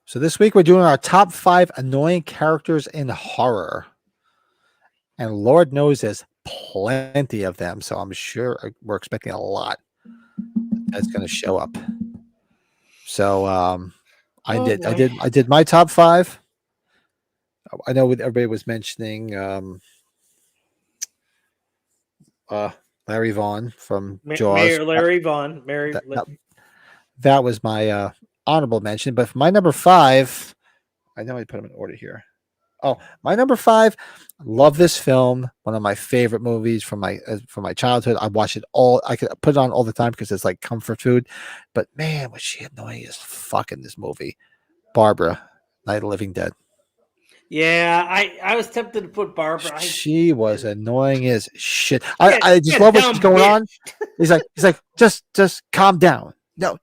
So this week we're doing our top 5 annoying characters in horror. And Lord knows there's plenty of them. So I'm sure we're expecting a lot that's going to show up. So I did my top 5. I know everybody was mentioning Larry Vaughn from Jaws. Mayor Larry Vaughn. That was my honorable mention. But for my number 5, I know I put them in order here. Oh, my number 5. Love this film. One of my favorite movies from my childhood. I watch it all. I could put it on all the time because it's like comfort food. But man, was she annoying as fuck in this movie. Barbara, Night of the Living Dead. Yeah, I was tempted to put Barbara. She was annoying as shit. I just love what's going on. He's like, just calm down. No.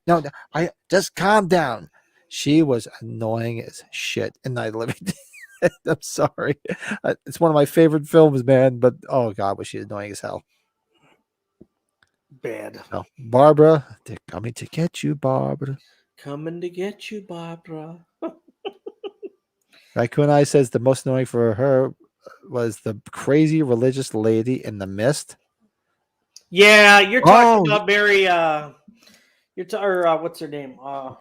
I just calm down. She was annoying as shit in Night of the Living Dead. I'm sorry. It's one of my favorite films, man. But oh god, was she annoying as hell. Bad. No, Barbara, they're coming to get you, Barbara. Coming to get you, Barbara. Raccoon Eye says the most annoying for her was the crazy religious lady in The Mist. Yeah, you're talking about Mary. What's her name?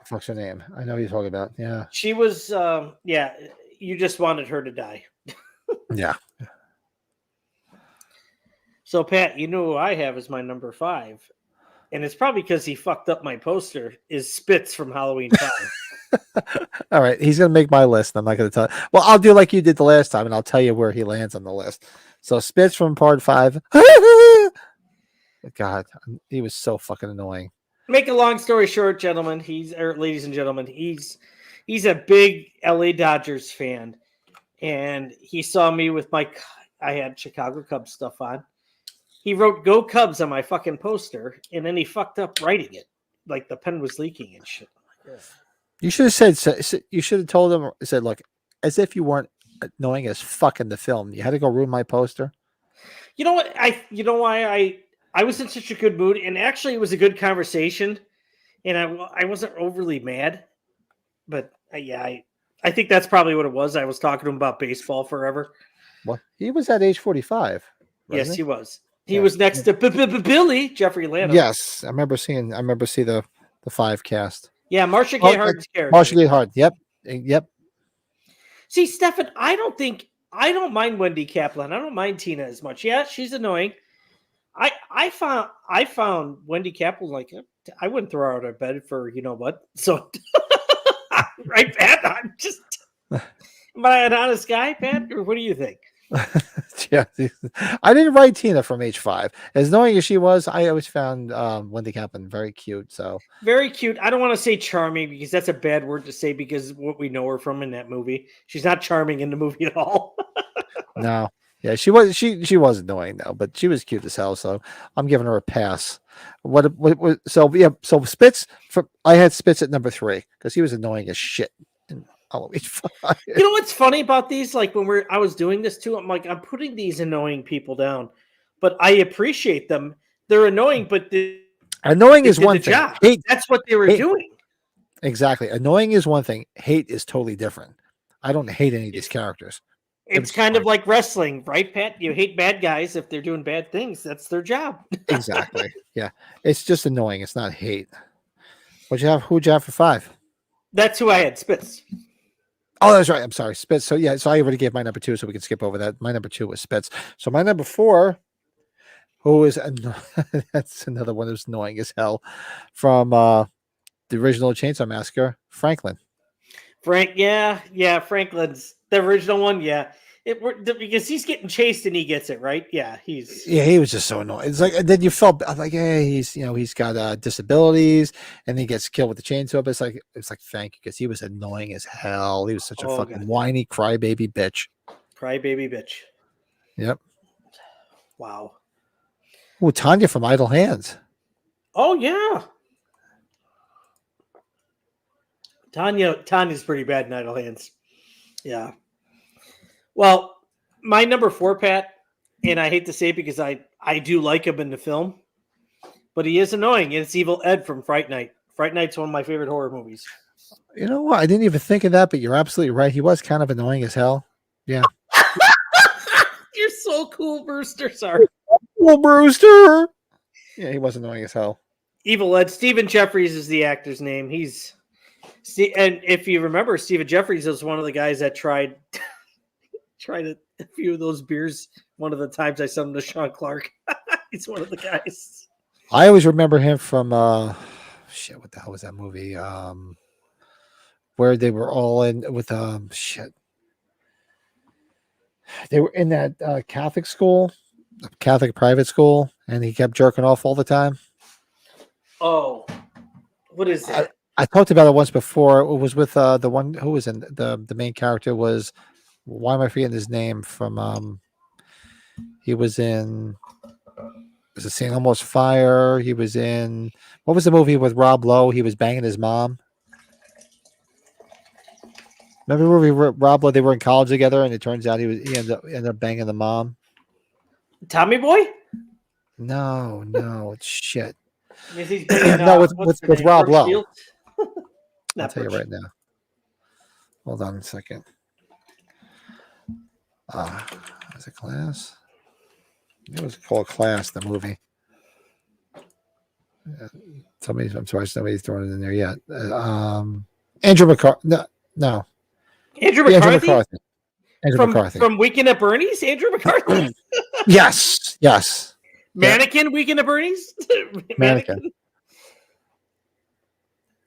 What's her name? I know who you're talking about. Yeah, she was. Yeah, you just wanted her to die. Yeah. So Pat, you know who I have as my number 5, and it's probably because he fucked up my poster. Is Spitz from Halloween 5? All right, he's gonna make my list. I'm not gonna tell. Well, I'll do like you did the last time, and I'll tell you where he lands on the list. So Spitz from Part 5. God, he was so fucking annoying. Make a long story short, gentlemen, ladies and gentlemen, he's a big LA Dodgers fan, and he saw me with I had Chicago Cubs stuff on. He wrote "Go Cubs" on my fucking poster, and then he fucked up writing it, like the pen was leaking and shit. You should have said. You should have told him. Said, "Look, as if you weren't annoying as fuck in the film. You had to go ruin my poster." You know what? You know why I was in such a good mood, and actually it was a good conversation, and I wasn't overly mad, but I think that's probably what it was. I was talking to him about baseball forever. Well, he was at age 45. Yes, he was. He was next to Billy Jeffrey Lano. Yes, I remember seeing the 5 cast. Yeah, Marcia Gay Harden's character. Marcia Gay Harden. Yep. See, Stefan, I don't mind Wendy Kaplan. I don't mind Tina as much. Yeah, she's annoying. I found Wendy Kaplan like I wouldn't throw her out of bed for you know what. So right, Pat. I'm just am I an honest guy, Pat? Or what do you think? Yeah, I didn't write Tina from age 5. As annoying as she was, I always found Wendy Kaplan very cute. So very cute. I don't want to say charming because that's a bad word to say because what we know her from in that movie. She's not charming in the movie at all. No. Yeah, she was annoying though, but she was cute as hell. So I'm giving her a pass. So Spitz. I had Spitz at number 3 because he was annoying as shit. Halloween 5. You know what's funny about these? Like when I was doing this too, I'm like, I'm putting these annoying people down, but I appreciate them. They're annoying, but annoying is one thing. Hate, that's what they were doing. Exactly. Annoying is one thing. Hate is totally different. I don't hate any of these characters. It's kind of like wrestling, right, Pat? You hate bad guys if they're doing bad things. That's their job. Exactly. Yeah. It's just annoying. It's not hate. Who'd you have for 5? That's who I had, Spitz. Oh, that's right. I'm sorry. Spitz. So yeah, so I already gave my number 2, so we can skip over that. My number 2 was Spitz. So my number 4, who is that's another one who's annoying as hell, from the original Chainsaw Massacre, Franklin. Franklin's the original one. Yeah, because he's getting chased and he gets it right. Yeah, he was just so annoying. It's like, and then you felt like, hey, he's got disabilities, and he gets killed with the chainsaw. But it's like thank you, because he was annoying as hell. He was such a fucking whiny crybaby bitch. Yep. Wow. Oh, Tanya from Idle Hands. Oh yeah. Tanya's pretty bad in Idle Hands. Yeah. Well, my number 4, Pat, and I hate to say it because I do like him in the film, but he is annoying. And it's Evil Ed from Fright Night. Fright Night's one of my favorite horror movies. You know what? I didn't even think of that, but you're absolutely right. He was kind of annoying as hell. Yeah. You're so cool, Brewster. Sorry. Well, Brewster. Yeah, he was annoying as hell. Evil Ed. Stephen Jeffries is the actor's name. And if you remember, Stephen Jeffries was one of the guys that tried a few of those beers. One of the times I saw him to Sean Clark. He's one of the guys. I always remember him from shit. What the hell was that movie? Where they were all in with shit. They were in that Catholic school, Catholic private school, and he kept jerking off all the time. Oh, what is that? I talked about it once before. It was with the one who was in the main character was, why am I forgetting his name from he was in, was it St. Almost Fire? He was in, what was the movie with Rob Lowe? He was banging his mom. Remember the movie Rob Lowe? They were in college together, and it turns out he ended up banging the mom. Tommy Boy? No, it's shit. Yes, he's banging, no, with Rob Lowe. I'll tell you right now. Hold on a second. Is it Class? It was called Class, the movie. I'm sorry, somebody's throwing it in there yet. Andrew McCarthy. No. Andrew McCarthy? Andrew McCarthy. From Weekend at Bernie's? Andrew McCarthy? Yes. Mannequin, Weekend at Bernie's? Mannequin.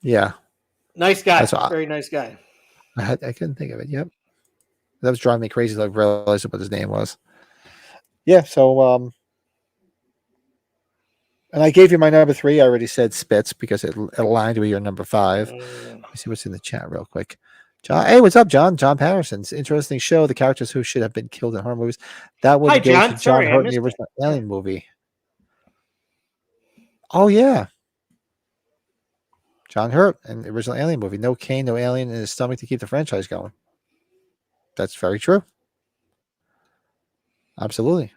Yeah. Nice guy. Very nice guy. I couldn't think of it. Yep. That was driving me crazy till I realized what his name was. Yeah, so and I gave you my number 3. I already said Spitz because it aligned with your number 5. Let me see what's in the chat real quick. John, hey, what's up, John? John Patterson's interesting show. The characters who should have been killed in horror movies. That would go to John Hurt in the original Alien movie. Oh yeah, John Hurt in the original Alien movie. No Kane, no alien in his stomach to keep the franchise going. That's very true. Absolutely.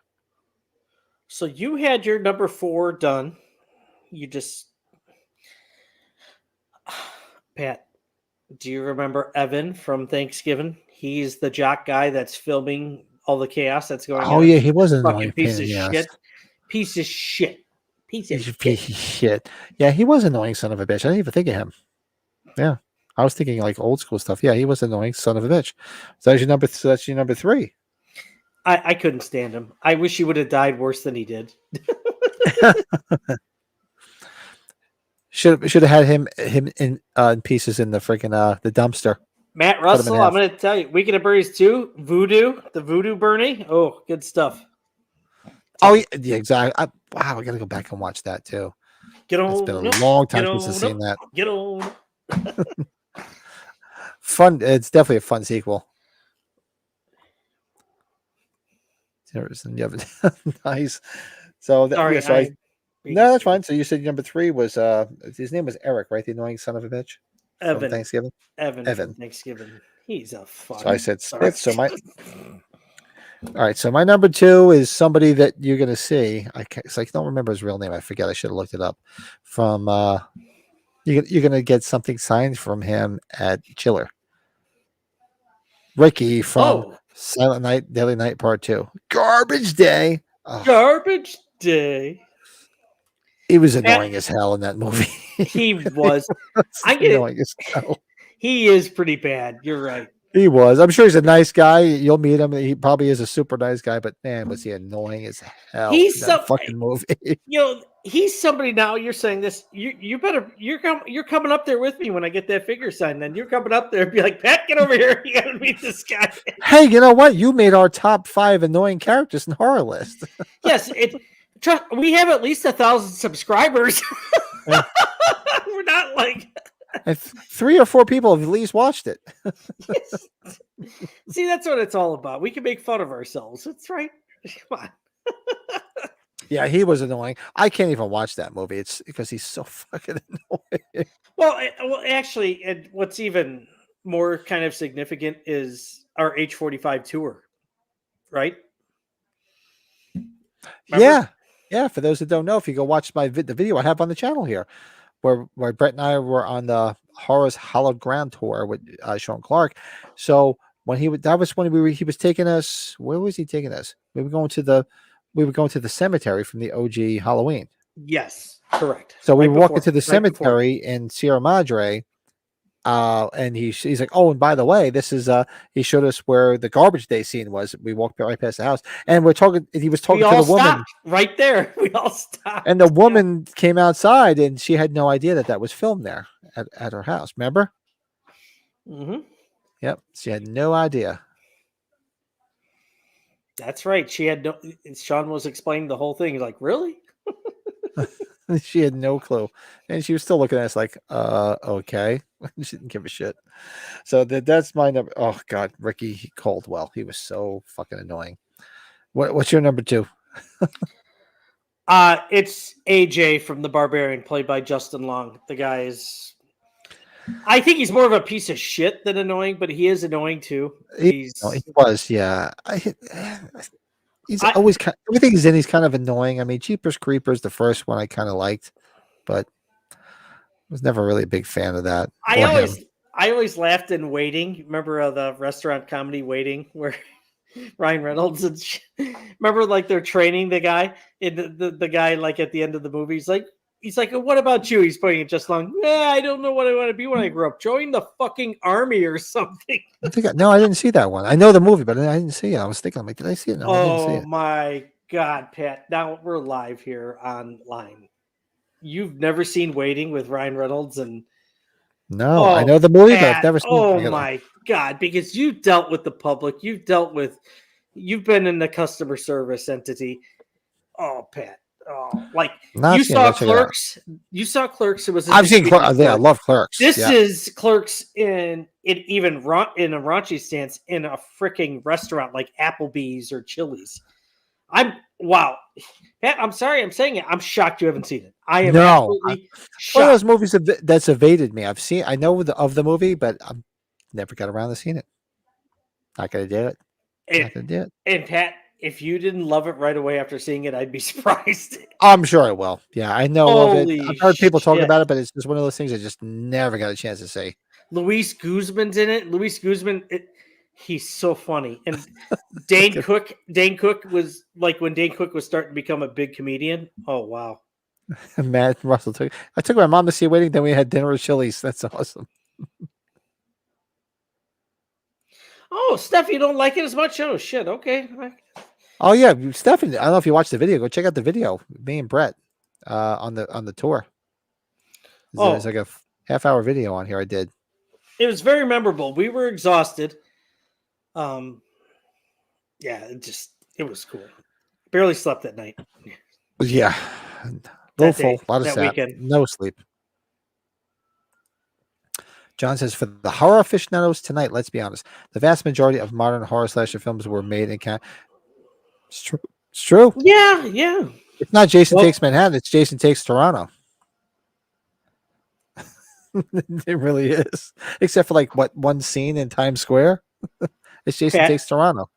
So you had your number 4 done. You just, Pat, do you remember Evan from Thanksgiving? He's the jock guy that's filming all the chaos that's going on. Oh yeah, he was an annoying piece of shit. Piece of shit. Yeah, he was an annoying son of a bitch. I didn't even think of him. Yeah, I was thinking like old school stuff. Yeah, he was an annoying son of a bitch. So that's your number 3. I couldn't stand him. I wish he would have died worse than he did. Should have had him in pieces in the freaking the dumpster. Matt Russell, I'm going to tell you, Weekend at Bernie's 2, the Voodoo Bernie. Oh, good stuff. Oh yeah, exactly. Wow, I got to go back and watch that too. It's been a long time since I've seen that. Get on. Fun. It's definitely a fun sequel. Nice. So that, no, that's fine. So you said number 3 was his name was Eric, right? The annoying son of a bitch. Evan. From Thanksgiving. Evan. From Thanksgiving. He's a fun. So I said Spitz. So all right. So my number 2 is somebody that you're gonna see. I don't remember his real name. I forget. I should have looked it up. From you're gonna get something signed from him at Chiller. Ricky from Silent Night, Deadly Night Part 2. Garbage Day. Oh. Garbage Day. He was annoying as hell in that movie. He was. Annoying as hell. He is pretty bad. You're right. He was. I'm sure he's a nice guy. You'll meet him. He probably is a super nice guy, but man, was he annoying as hell. He's that fucking movie. He's somebody now. You're saying this. You better. You're coming up there with me when I get that figure signed. Then you're coming up there and be like, Pat, get over here. You gotta meet this guy. Hey, you know what? You made our top 5 annoying characters in horror list. Yes, we have at least 1,000 subscribers. Yeah. We're not like. And 3 or 4 people have at least watched it. Yes. See, that's what it's all about. We can make fun of ourselves. That's right. Come on. Yeah, he was annoying. I can't even watch that movie. It's because he's so fucking annoying. Well, actually, and what's even more kind of significant is our H45 tour, right? Remember? Yeah. For those that don't know, if you go watch the video I have on the channel here, where Brett and I were on the Horror's Hallowed Ground tour with Sean Clark. So when that was when he was taking us. Where was he taking us? We were going to the cemetery from the OG Halloween. Yes, correct. So we Right were walking to the before. cemetery in Sierra Madre. And he's like, oh, and by the way, this is he showed us where the garbage day scene was. We walked right past the house, and he was talking We to all the woman, stopped right there. We all stopped. and the woman came outside, and she had no idea that was filmed there at her house. Remember? Mm-hmm. Yep, she had no idea. That's right. She had no. Sean was explaining the whole thing. He's like, really? She had no clue, and she was still looking at us like, okay. She didn't give a shit. So that's my number. Oh God, Ricky Caldwell. He was so fucking annoying. What's your number 2? It's AJ from The Barbarian, played by Justin Long. The guy is. I think he's more of a piece of shit than annoying, but he is annoying too. He was, yeah. He's always everything he's in. He's kind of annoying. I mean, Jeepers Creepers, the first one, I kind of liked, but was never really a big fan of that. I always laughed in Waiting. Remember the restaurant comedy Waiting, where Ryan Reynolds and remember like they're training the guy, and the guy like at the end of the movie, he's like, what about you? He's pointing at just Long. I don't know what I want to be when I grow up. Join the fucking army or something. I didn't see that one. I know the movie, but I didn't see it. I was thinking, I'm like, did I see it? No, I didn't see it. My God, Pat! Now we're live here online. You've never seen Waiting with Ryan Reynolds and. No, I know the movie, but I've never seen it. Oh my God, because you've dealt with the public, you've been in the customer service entity. Oh, Pat. Oh, like you saw Clerks. You saw Clerks. It was. I've seen Clerks. Yeah, I love Clerks. This is Clerks in a raunchy stance in a freaking restaurant like Applebee's or Chili's. Wow. Pat, I'm sorry I'm saying it. I'm shocked you haven't seen it. I am absolutely shocked. One of those movies that's evaded me. I know of the movie, but I've never got around to seeing it. Not gonna do it. Not gonna do it. And Pat, if you didn't love it right away after seeing it, I'd be surprised. I'm sure I will. Yeah, I know of it. I've heard people talk about it, but it's just one of those things I just never got a chance to see. Luis Guzman's in it. Luis Guzman, he's so funny. And Dane Cook was like when Dane Cook was starting to become a big comedian. Oh wow. Matt Russell I took my mom to see Waiting, then we had dinner at Chili's. That's awesome. Oh, Steph, you don't like it as much? Oh shit, okay. Oh yeah, Stephanie. I don't know if you watched the video. Go check out the video. Me and Brett on the tour. There's like a half-hour video on here. I did. It was very memorable. We were exhausted. Yeah, it was cool. Barely slept that night. Yeah, a little full, a lot of sap, no sleep. John says, for the horror aficionados tonight, let's be honest, the vast majority of modern horror slasher films were made in Canada. It's true. It's true. Yeah, yeah. It's not Jason Takes Manhattan. It's Jason Takes Toronto. It really is. Except for like one scene in Times Square. It's Jason Takes Toronto.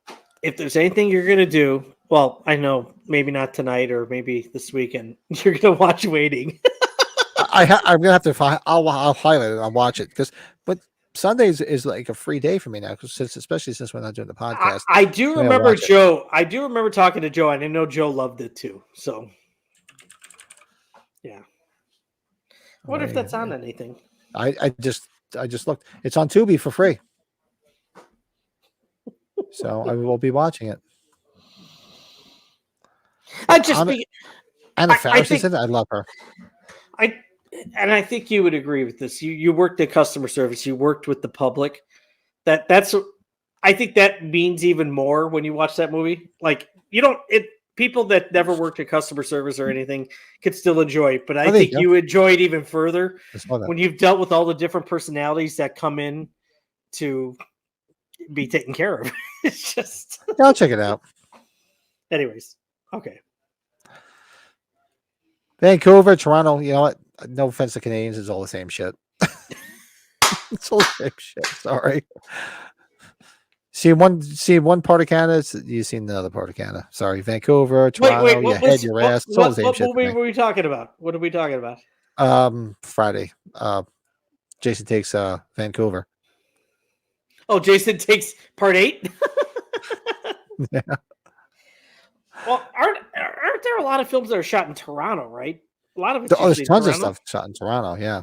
If there's anything you're gonna do, well, I know maybe not tonight or maybe this weekend, you're gonna watch Waiting. I'm gonna have to. I'll highlight it. I'll watch it but Sundays is like a free day for me now, especially since we're not doing the podcast. I do remember Joe. I do remember talking to Joe, and I know Joe loved it too. So, yeah. I wonder if that's on anything. I just looked. It's on Tubi for free, so I will be watching it. Anna Faris is in it. I love her. I think you would agree with this. You worked at customer service. You worked with the public. I think that means even more when you watch that movie. Like people that never worked at customer service or anything could still enjoy it, but I think you enjoy it even further when you've dealt with all the different personalities that come in to be taken care of. It's just. I'll check it out. Anyways, okay. Vancouver, Toronto. You know what? No offense to Canadians, it's all the same shit. It's all the same shit. Sorry. See one part of Canada, you've seen the other part of Canada. Sorry, Vancouver, Toronto. Your head, your ass. It's all the same shit. What were we talking about? What are we talking about? Friday. Jason Takes Vancouver. Oh, Jason Takes Part 8. Yeah. Well, aren't there a lot of films that are shot in Toronto? Right, a lot of it's There's usually in tons of Toronto. stuff shot in Toronto. Yeah.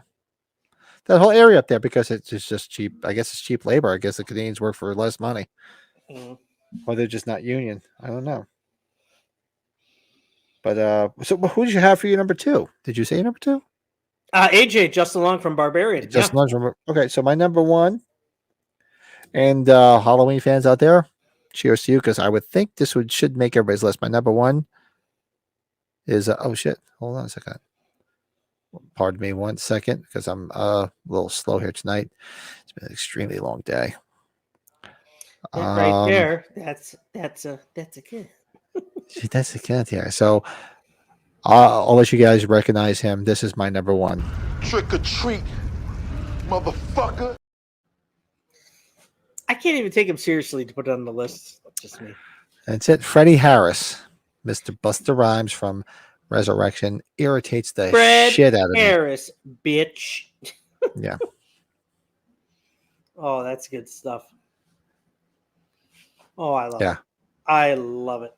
That whole area up there because it's just cheap. I guess it's cheap labor. I guess the Canadians work for less money, Mm. or they're just not union. I don't know. But so who did you have for your number two? Did you say your number two? AJ Justin Long from Barbarian. Just Yeah. lunch. Okay, so my number one, and Halloween fans out there, cheers to you because I would think this should make everybody's list. My number one is oh shit. Hold on a second. Pardon me 1 second because I'm a little slow here tonight. It's been an extremely long day. That right there. That's a kid. That's the cat here. So I'll let you guys recognize him. This is my number one. Trick or treat, motherfucker. I can't even take him seriously to put it on the list. Just me. That's it. Freddie Harris, Mr. Buster Rhymes from Resurrection, irritates the shit out of me. Harris, bitch. Yeah. Oh, that's good stuff. Oh, I love Yeah. it. I love it.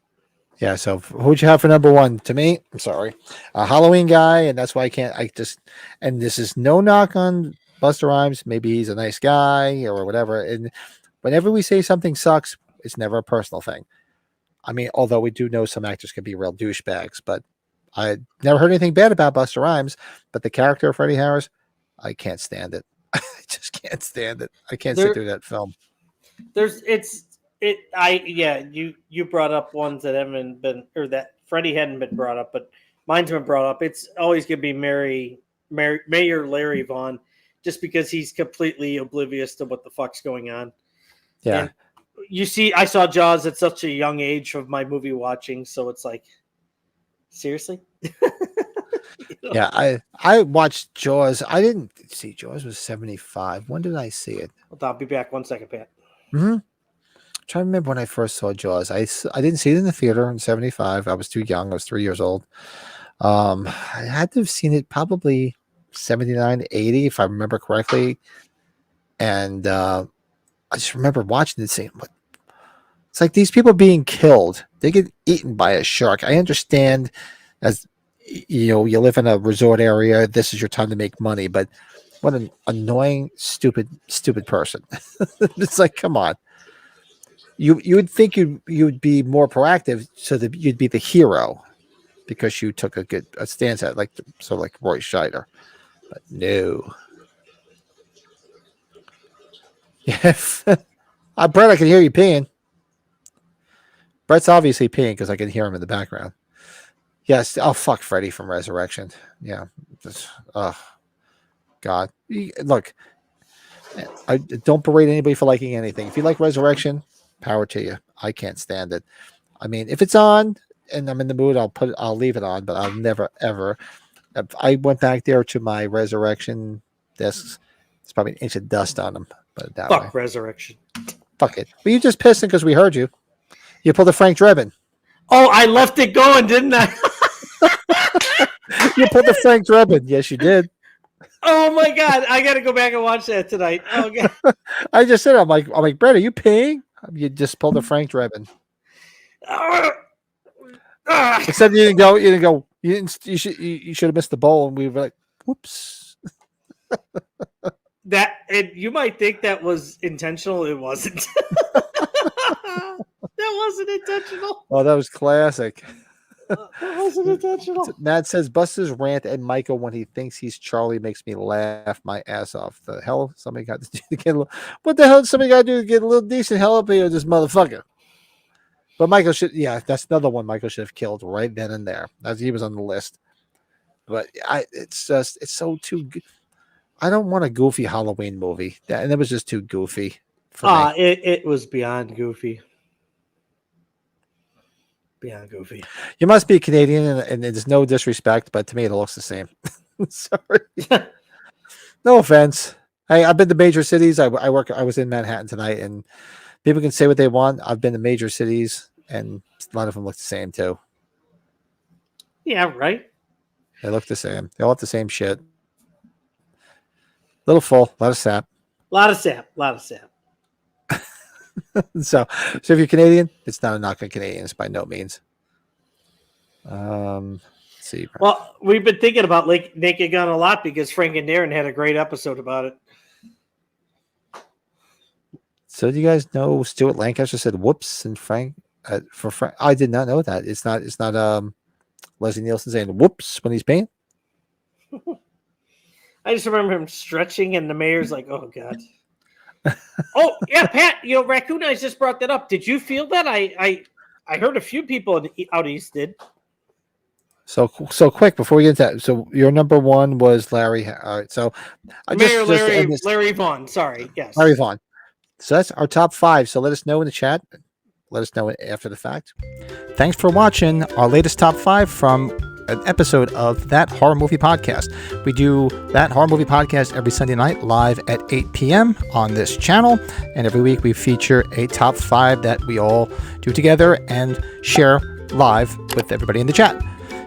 Yeah. So who'd you have for number one? To me, I'm sorry, a Halloween guy, and that's why I can't. And this is no knock on Buster Rhymes. Maybe he's a nice guy or whatever. And whenever we say something sucks, it's never a personal thing. I mean, although we do know some actors can be real douchebags, but I never heard anything bad about Buster Rhymes. But the character of Freddie Harris, I can't stand it. I just can't stand it. I can't sit through that film. You brought up ones that haven't been, or that Freddie hadn't been brought up, but mine's been brought up. It's always gonna be Mayor Larry Vaughn, just because he's completely oblivious to what the fuck's going on. Yeah. And you see, I saw Jaws at such a young age of my movie watching, so it's like, seriously. Yeah, I watched Jaws. I didn't see Jaws was 75. When did I see it? I'll be back 1 second, Pat. Mm-hmm. I'm trying to remember when I first saw Jaws. I didn't see it in the theater in 75. I was too young. I was 3 years old. I had to have seen it probably 79, 80, if I remember correctly. And I just remember watching it saying, "What? It's like these people being killed. They get eaten by a shark." I understand, as you know, you live in a resort area. This is your time to make money. But what an annoying, stupid person! It's like, come on. You would think you'd be more proactive, so that you'd be the hero, because you took a stance at like Roy Scheider. But no. Yeah, Brett, I can hear you peeing. Brett's obviously peeing because I can hear him in the background. Yes. Oh, fuck Freddy from Resurrection. Yeah. Oh, God. Look, I don't berate anybody for liking anything. If you like Resurrection, power to you. I can't stand it. I mean, if it's on and I'm in the mood, I'll leave it on, but I'll never, ever. If I went back there to my Resurrection discs, it's probably an inch of dust on them. But that Fuck way. Resurrection. Fuck it. But you just pissing because we heard you. You pulled a Frank Drebin. Oh, I left it going, didn't I? You pulled the Frank Drebin. Yes, you did. Oh my God, I got to go back and watch that tonight. Oh God. I just said, I'm like, Brett, are you peeing? You just pulled the Frank Drebin. Except you didn't go. You should have missed the bowl, and we were like, whoops. You might think that was intentional. It wasn't. That wasn't intentional. Oh, that was classic. That wasn't intentional. Matt says Buster's rant at Michael when he thinks he's Charlie makes me laugh my ass off. The hell somebody got to do to get what the hell did somebody got to do to get a little decent hell up here, this motherfucker? But Michael that's another one Michael should have killed right then and there, as he was on the list. But it's so too. I don't want a goofy Halloween movie. And it was just too goofy for me. It was beyond goofy. Beyond goofy. You must be Canadian, and there's no disrespect, but to me it looks the same. Sorry. No offense. Hey, I've been to major cities. I was in Manhattan tonight, and people can say what they want. I've been to major cities, and a lot of them look the same too. Yeah, right. They look the same. They all have the same shit. Little full, a lot of sap. A lot of sap. A lot of sap. So if you're Canadian, it's not a knock on Canadians by no means. Let's see. Well, we've been thinking about Naked Gun a lot because Frank and Darren had a great episode about it. So do you guys know Stuart Lancaster said whoops and Frank for Frank? I did not know that. It's not Leslie Nielsen saying whoops when he's paying. I just remember him stretching, and the mayor's like, "Oh God." Oh yeah, Pat. Raccoon Eyes just brought that up. Did you feel that? I heard a few people out east did. So quick before we get into that. So your number one was Larry. All right. So Larry Vaughn. Sorry. Yes. Larry Vaughn. So that's our top 5. So let us know in the chat. Let us know after the fact. Thanks for watching our latest top 5 from an episode of That Horror Movie Podcast. We do That Horror Movie Podcast every Sunday night live at 8 p.m. on this channel. And every week we feature a top 5 that we all do together and share live with everybody in the chat.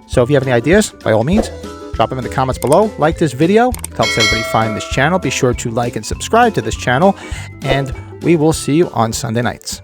So if you have any ideas, by all means, drop them in the comments below. Like this video. It helps everybody find this channel. Be sure to like and subscribe to this channel. And we will see you on Sunday nights.